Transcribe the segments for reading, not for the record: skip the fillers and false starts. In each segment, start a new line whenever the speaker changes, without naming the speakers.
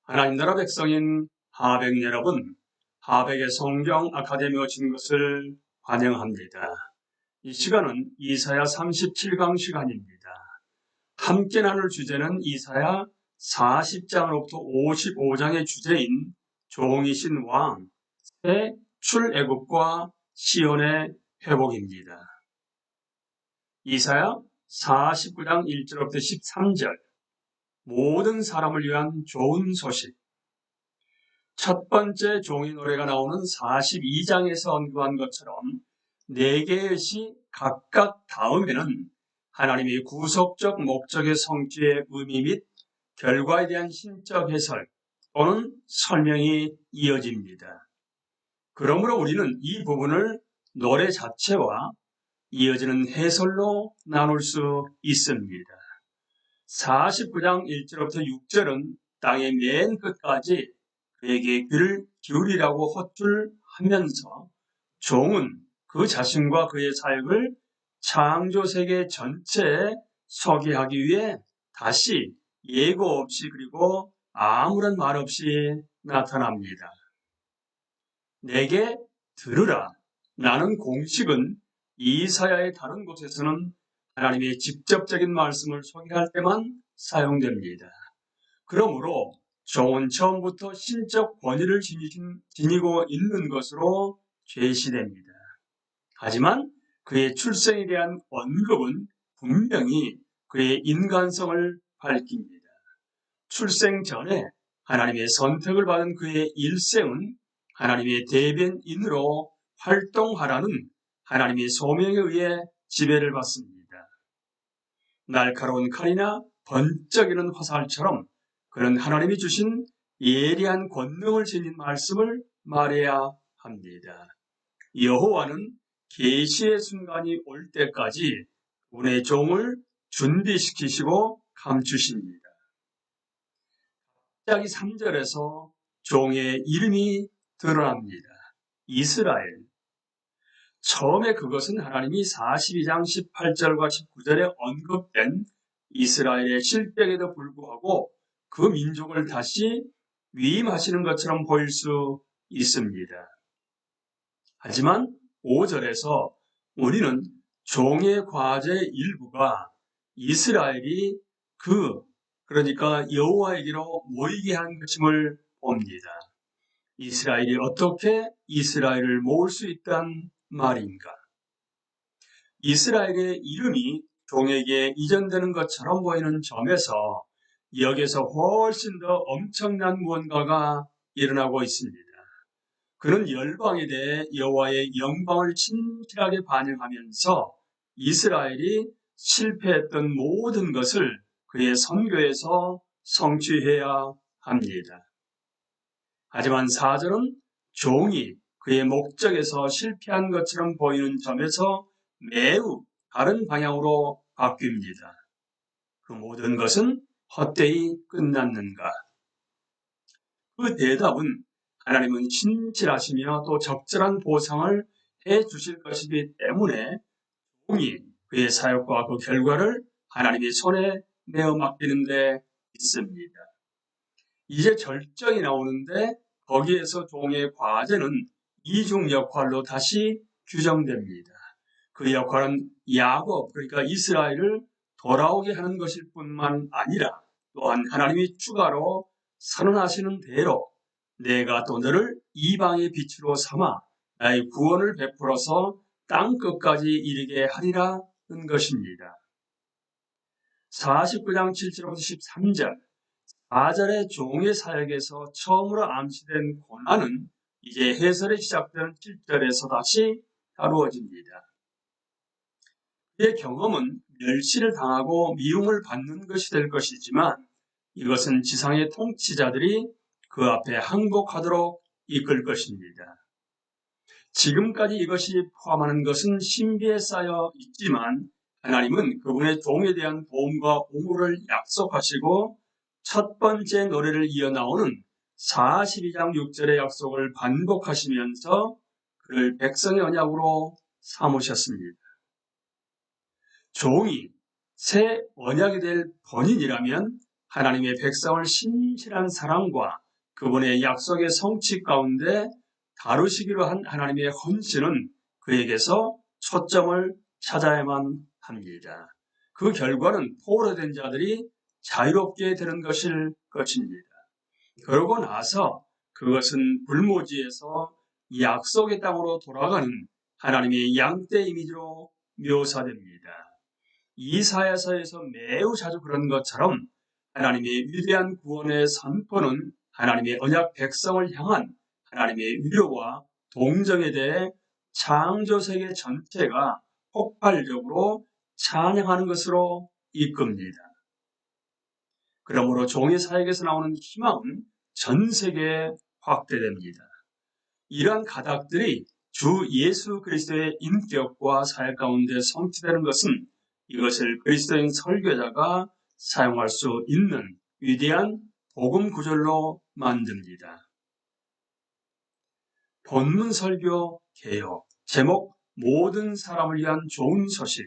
하나님 나라 백성인 하백 여러분, 하백의 성경 아카데미에 오신 것을 환영합니다. 이 시간은 이사야 37강 시간입니다. 함께 나눌 주제는 이사야 40장으로부터 55장의 주제인 종이신 왕, 새 출애굽과 시온의 회복입니다. 이사야 49장 1절부터 13절, 모든 사람을 위한 좋은 소식. 첫 번째 종이 노래가 나오는 42장에서 언급한 것처럼 4개의 시 각각 다음에는 하나님의 구속적 목적의 성취의 의미 및 결과에 대한 신적 해설 또는 설명이 이어집니다. 그러므로 우리는 이 부분을 노래 자체와 이어지는 해설로 나눌 수 있습니다. 49장 1절부터 6절은 땅의 맨 끝까지 그에게 귀를 기울이라고 호출하면서 종은 그 자신과 그의 사역을 창조세계 전체에 소개하기 위해 다시 예고 없이 그리고 아무런 말 없이 나타납니다. 내게 들으라. 라는 공식은 이사야의 다른 곳에서는 하나님의 직접적인 말씀을 소개할 때만 사용됩니다. 그러므로 종은 처음부터 신적 권위를 지니고 있는 것으로 제시됩니다. 하지만 그의 출생에 대한 언급은 분명히 그의 인간성을 밝힙니다. 출생 전에 하나님의 선택을 받은 그의 일생은 하나님의 대변인으로 활동하라는 하나님의 소명에 의해 지배를 받습니다. 날카로운 칼이나 번쩍이는 화살처럼 그는 하나님이 주신 예리한 권능을 지닌 말씀을 말해야 합니다. 여호와는 계시의 순간이 올 때까지 그분의 종을 준비시키시고 감추십니다. 갑자기 3절에서 종의 이름이 드러납니다. 이스라엘. 처음에 그것은 하나님이 42장 18절과 19절에 언급된 이스라엘의 실격에도 불구하고 그 민족을 다시 위임하시는 것처럼 보일 수 있습니다. 하지만 5절에서 우리는 종의 과제의 일부가 이스라엘이 그러니까 여호와에게로 모이게 하는 것임을 봅니다. 이스라엘이 어떻게 이스라엘을 모을 수 있단 말인가? 이스라엘의 이름이 종에게 이전되는 것처럼 보이는 점에서 여기에서 훨씬 더 엄청난 무언가가 일어나고 있습니다. 그는 열방에 대해 여호와의 영광을 친밀하게 반영하면서 이스라엘이 실패했던 모든 것을 그의 선교에서 성취해야 합니다. 하지만 4절은 종이 그의 목적에서 실패한 것처럼 보이는 점에서 매우 다른 방향으로 바뀝니다. 그 모든 것은 헛되이 끝났는가? 그 대답은 하나님은 친절하시며 또 적절한 보상을 해주실 것이기 때문에 종이 그의 사역과 그 결과를 하나님의 손에 내어 맡기는 데 있습니다. 이제 절정이 나오는데 거기에서 종의 과제는 이중 역할로 다시 규정됩니다. 그 역할은 야곱, 그러니까 이스라엘을 돌아오게 하는 것일 뿐만 아니라 또한 하나님이 추가로 선언하시는 대로 내가 또 너를 이방의 빛으로 삼아 나의 구원을 베풀어서 땅 끝까지 이르게 하리라는 것입니다. 49장 7절부터 13절 4절의 종의 사역에서 처음으로 암시된 고난은 이제 해설이 시작된 7절에서 다시 다루어집니다. 그의 경험은 멸시를 당하고 미움을 받는 것이 될 것이지만 이것은 지상의 통치자들이 그 앞에 항복하도록 이끌 것입니다. 지금까지 이것이 포함하는 것은 신비에 쌓여 있지만 하나님은 그분의 종에 대한 도움과 옹호를 약속하시고 첫 번째 노래를 이어나오는 42장 6절의 약속을 반복하시면서 그를 백성의 언약으로 삼으셨습니다. 종이 새 언약이 될 본인이라면 하나님의 백성을 신실한 사랑과 그분의 약속의 성취 가운데 다루시기로 한 하나님의 헌신은 그에게서 초점을 찾아야만 합니다. 그 결과는 포로된 자들이 자유롭게 되는 것일 것입니다. 그러고 나서 그것은 불모지에서 약속의 땅으로 돌아가는 하나님의 양떼 이미지로 묘사됩니다. 이사야서에서 매우 자주 그런 것처럼 하나님의 위대한 구원의 선포는 하나님의 언약 백성을 향한 하나님의 위로와 동정에 대해 창조세계 전체가 폭발적으로 찬양하는 것으로 이끕니다. 그러므로 종의 사역에서 나오는 희망은 전 세계에 확대됩니다. 이러한 가닥들이 주 예수 그리스도의 인격과 사역 가운데 성취되는 것은 이것을 그리스도인 설교자가 사용할 수 있는 위대한 복음 구절로 만듭니다. 본문 설교 개요. 제목 모든 사람을 위한 좋은 소식.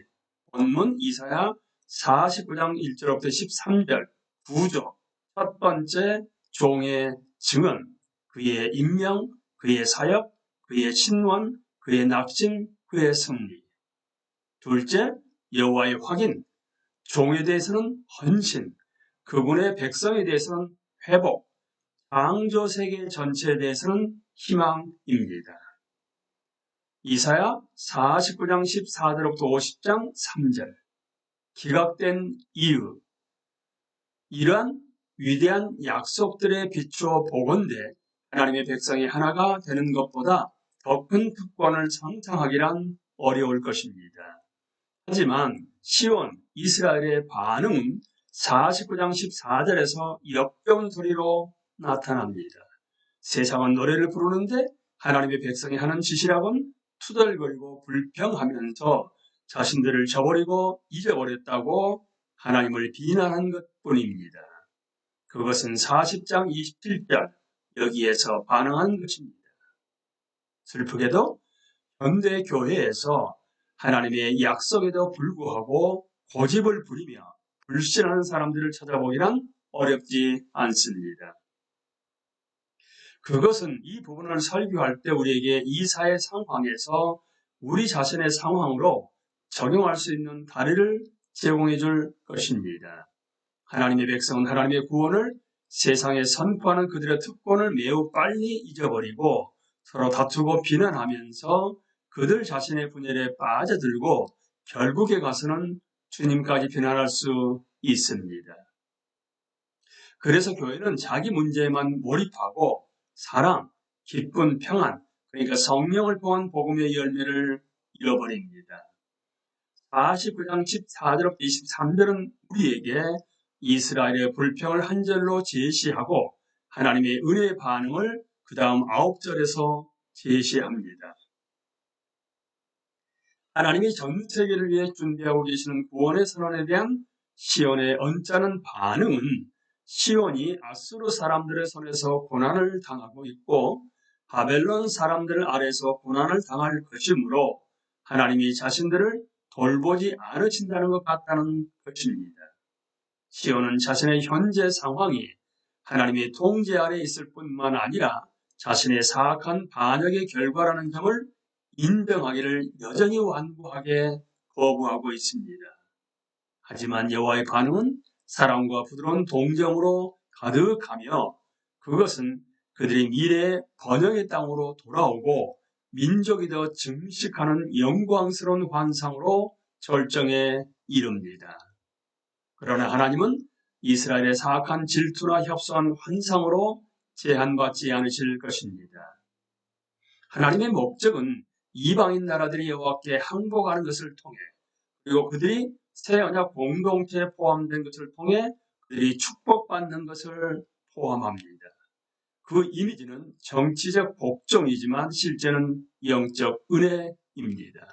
본문 이사야 49장 1절부터 13절. 구조. 첫 번째 종의 증언. 그의 임명, 그의 사역, 그의 신원, 그의 낙심, 그의 승리. 둘째, 여호와의 확인. 종에 대해서는 헌신, 그분의 백성에 대해서는 회복, 창조 세계 전체에 대해서는 희망입니다. 이사야 49장 14절부터 50장 3절. 기각된 이유. 이러한 위대한 약속들에 비추어 보건대 하나님의 백성이 하나가 되는 것보다 더 큰 특권을 상상하기란 어려울 것입니다. 하지만 시온 이스라엘의 반응은 49장 14절에서 역겨운 소리로 나타납니다. 세상은 노래를 부르는데 하나님의 백성이 하는 짓이라곤 투덜거리고 불평하면서 자신들을 저버리고 잊어버렸다고 하나님을 비난한 것뿐입니다. 그것은 40장 27절 여기에서 반응한 것입니다. 슬프게도 현대 교회에서 하나님의 약속에도 불구하고 고집을 부리며 불신하는 사람들을 찾아보기란 어렵지 않습니다. 그것은 이 부분을 설교할 때 우리에게 이 사회 상황에서 우리 자신의 상황으로 적용할 수 있는 다리를 제공해 줄 것입니다. 하나님의 백성은 하나님의 구원을 세상에 선포하는 그들의 특권을 매우 빨리 잊어버리고 서로 다투고 비난하면서 그들 자신의 분열에 빠져들고 결국에 가서는 주님까지 비난할 수 있습니다. 그래서 교회는 자기 문제에만 몰입하고 사랑, 기쁨, 평안, 그러니까 성령을 통한 복음의 열매를 잃어버립니다. 49장 14절부터 23절은 우리에게 이스라엘의 불평을 한 절로 제시하고 하나님의 은혜의 반응을 그 다음 9절에서 제시합니다. 하나님이 전 세계를 위해 준비하고 계시는 구원의 선언에 대한 시온의 언짢은 반응은 시온이 아수르 사람들의 손에서 고난을 당하고 있고 바벨론 사람들 아래서 고난을 당할 것이므로 하나님이 자신들을 돌보지 않으신다는 것 같다는 것입니다. 시온은 자신의 현재 상황이 하나님의 통제 아래 있을 뿐만 아니라 자신의 사악한 반역의 결과라는 점을 인정하기를 여전히 완고하게 거부하고 있습니다. 하지만 여호와의 반응은 사랑과 부드러운 동정으로 가득하며 그것은 그들이 미래의 번영의 땅으로 돌아오고 민족이 더 증식하는 영광스러운 환상으로 절정에 이릅니다. 그러나 하나님은 이스라엘의 사악한 질투나 협소한 환상으로 제한받지 않으실 것입니다. 하나님의 목적은 이방인 나라들이 여호와께 항복하는 것을 통해 그리고 그들이 새 언약 공동체에 포함된 것을 통해 그들이 축복받는 것을 포함합니다. 그 이미지는 정치적 복종이지만 실제는 영적 은혜입니다.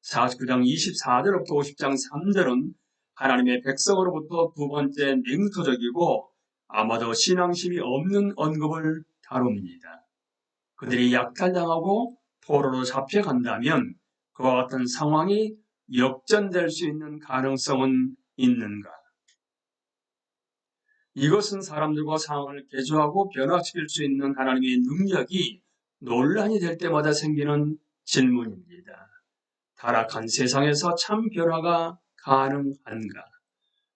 49장 24절부터 50장 3절은 하나님의 백성으로부터 두 번째 냉소적이고 아마도 신앙심이 없는 언급을 다룹니다. 그들이 약탈당하고 포로로 잡혀간다면 그와 같은 상황이 역전될 수 있는 가능성은 있는가? 이것은 사람들과 상황을 개조하고 변화시킬 수 있는 하나님의 능력이 논란이 될 때마다 생기는 질문입니다. 타락한 세상에서 참 변화가 가능한가?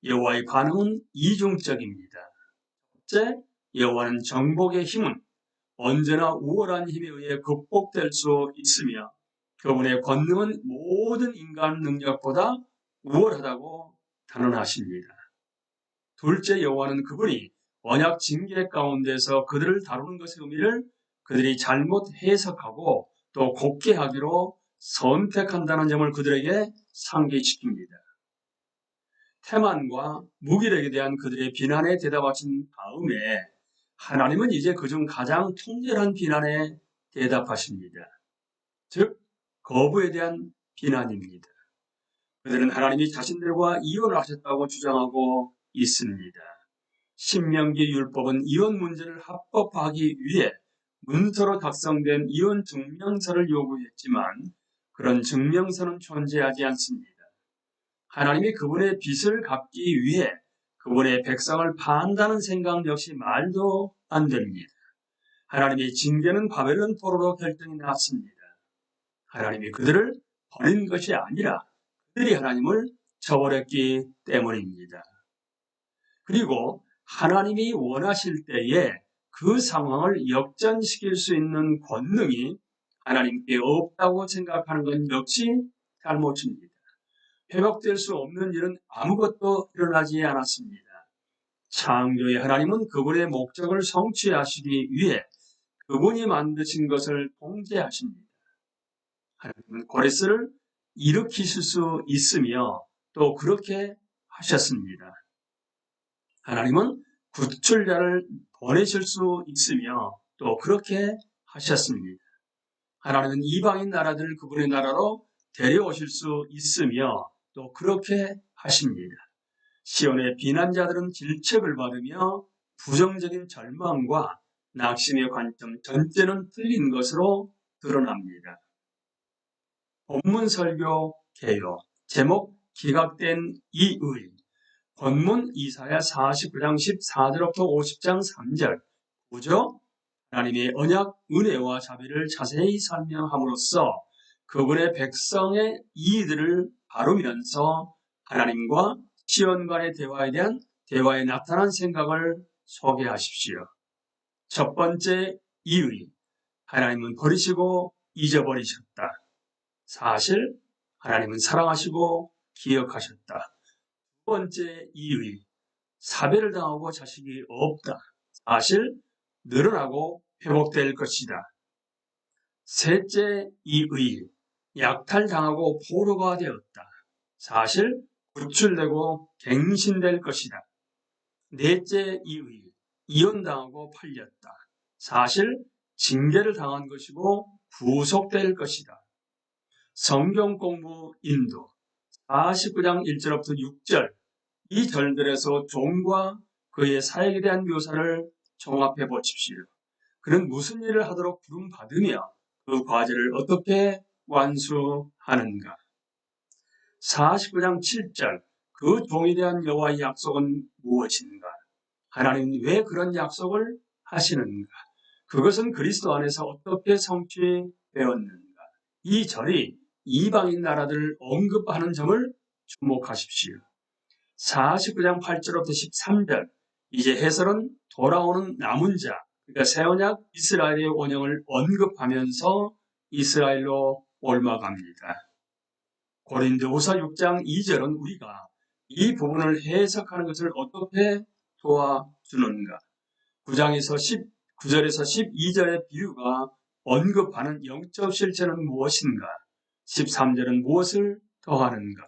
여호와의 반응은 이중적입니다. 첫째, 여호와는 정복의 힘은 언제나 우월한 힘에 의해 극복될 수 있으며 그분의 권능은 모든 인간 능력보다 우월하다고 단언하십니다. 둘째, 여호와는 그분이 언약 징계 가운데서 그들을 다루는 것의 의미를 그들이 잘못 해석하고 또 곱게 하기로 선택한다는 점을 그들에게 상기시킵니다. 태만과 무기력에 대한 그들의 비난에 대답하신 다음에 하나님은 이제 그중 가장 통렬한 비난에 대답하십니다. 즉, 거부에 대한 비난입니다. 그들은 하나님이 자신들과 이혼을 하셨다고 주장하고 있습니다. 신명기 율법은 이혼 문제를 합법화하기 위해 문서로 작성된 이혼 증명서를 요구했지만 그런 증명서는 존재하지 않습니다. 하나님이 그분의 빚을 갚기 위해 그분의 백성을 판다는 생각 역시 말도 안 됩니다. 하나님의 징계는 바벨론 포로로 결정이 났습니다. 하나님이 그들을 버린 것이 아니라 그들이 하나님을 저버렸기 때문입니다. 그리고 하나님이 원하실 때에 그 상황을 역전시킬 수 있는 권능이 하나님께 없다고 생각하는 건 역시 잘못입니다. 회복될 수 없는 일은 아무것도 일어나지 않았습니다. 창조의 하나님은 그분의 목적을 성취하시기 위해 그분이 만드신 것을 통제하십니다. 하나님은 고레스를 일으키실 수 있으며 또 그렇게 하셨습니다. 하나님은 구출자를 보내실 수 있으며 또 그렇게 하셨습니다. 하나님은 이방인 나라들을 그분의 나라로 데려오실 수 있으며 또 그렇게 하십니다. 시온의 비난자들은 질책을 받으며 부정적인 절망과 낙심의 관점 전체는 틀린 것으로 드러납니다. 본문 설교 개요. 제목 기각된 이의. 본문 이사야 49장 14절부터 50장 3절. 구조 하나님의 언약 은혜와 자비를 자세히 설명함으로써 그분의 백성의 이의들을 다루면서 하나님과 시온 간의 대화에 대한 대화에 나타난 생각을 소개하십시오. 첫 번째 이의. 하나님은 버리시고 잊어버리셨다. 사실 하나님은 사랑하시고 기억하셨다. 두 번째 이의. 사별을 당하고 자식이 없다. 사실 늘어나고 회복될 것이다. 셋째 이의. 약탈당하고 포로가 되었다. 사실 구출되고 갱신될 것이다. 넷째 이의. 이혼당하고 팔렸다. 사실 징계를 당한 것이고 구속될 것이다. 성경 공부 인도 49장 1절부터 6절. 이 절들에서 종과 그의 사역에 대한 묘사를 종합해 보십시오. 그는 무슨 일을 하도록 부름받으며 그 과제를 어떻게 완수하는가. 49장 7절. 그 종에 대한 여호와의 약속은 무엇인가? 하나님은 왜 그런 약속을 하시는가? 그것은 그리스도 안에서 어떻게 성취되었는가? 이 절이 이방인 나라들을 언급하는 점을 주목하십시오. 49장 8절부터 13절. 이제 해설은 돌아오는 남은 자, 그러니까 새언약 이스라엘의 원형을 언급하면서 이스라엘로 옮아갑니다. 고린도후서 6장 2절은 우리가 이 부분을 해석하는 것을 어떻게 도와주는가. 9절에서 12절의 비유가 언급하는 영적 실체는 무엇인가. 13절은 무엇을 더하는가.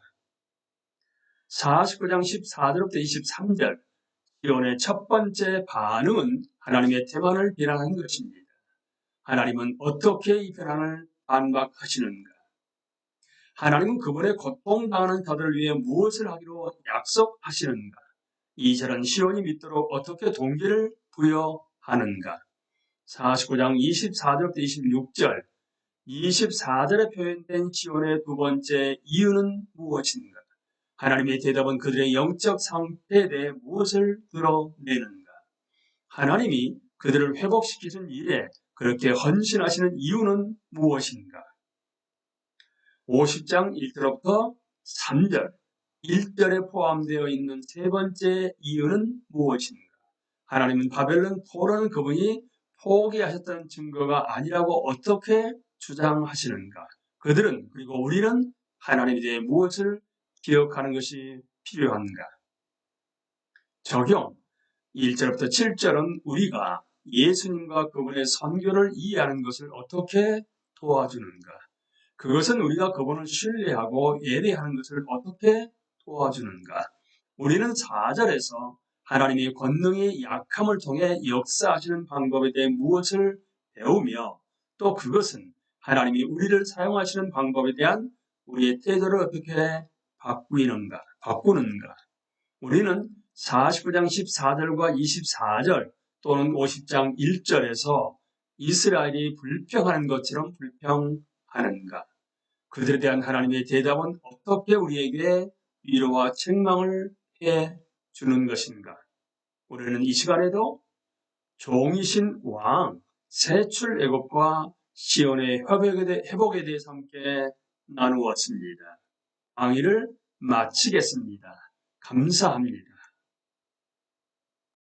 49장 14절부터 23절. 시온의 첫 번째 반응은 하나님의 태만을 비난한 것입니다. 하나님은 어떻게 이 비난을 반박하시는가? 하나님은 그분의 고통당하는 자들을 위해 무엇을 하기로 약속하시는가? 이 절은 시온이 믿도록 어떻게 동기를 부여하는가? 49장 24절부터 26절. 24절에 표현된 시온의 두 번째 이유는 무엇인가? 하나님의 대답은 그들의 영적 상태에 대해 무엇을 드러내는가? 하나님이 그들을 회복시키신 일에 그렇게 헌신하시는 이유는 무엇인가? 50장 1절부터 3절, 1절에 포함되어 있는 세 번째 이유는 무엇인가? 하나님은 바벨론 포로는 그분이 포기하셨다는 증거가 아니라고 어떻게 주장하시는가? 그들은, 그리고 우리는 하나님에 대해 무엇을 기억하는 것이 필요한가? 적용 1절부터 7절은 우리가 예수님과 그분의 선교를 이해하는 것을 어떻게 도와주는가? 그것은 우리가 그분을 신뢰하고 예배하는 것을 어떻게 도와주는가? 우리는 4절에서 하나님의 권능의 약함을 통해 역사하시는 방법에 대해 무엇을 배우며 또 그것은 하나님이 우리를 사용하시는 방법에 대한 우리의 태도를 어떻게 바꾸는가? 우리는 49장 14절과 24절 또는 50장 1절에서 이스라엘이 불평하는 것처럼 불평하는가? 그들에 대한 하나님의 대답은 어떻게 우리에게 위로와 책망을 해 주는 것인가? 우리는 이 시간에도 종이신 왕, 새 출애굽과 시온의 회복에 대해서 함께 나누었습니다. 강의를 마치겠습니다. 감사합니다.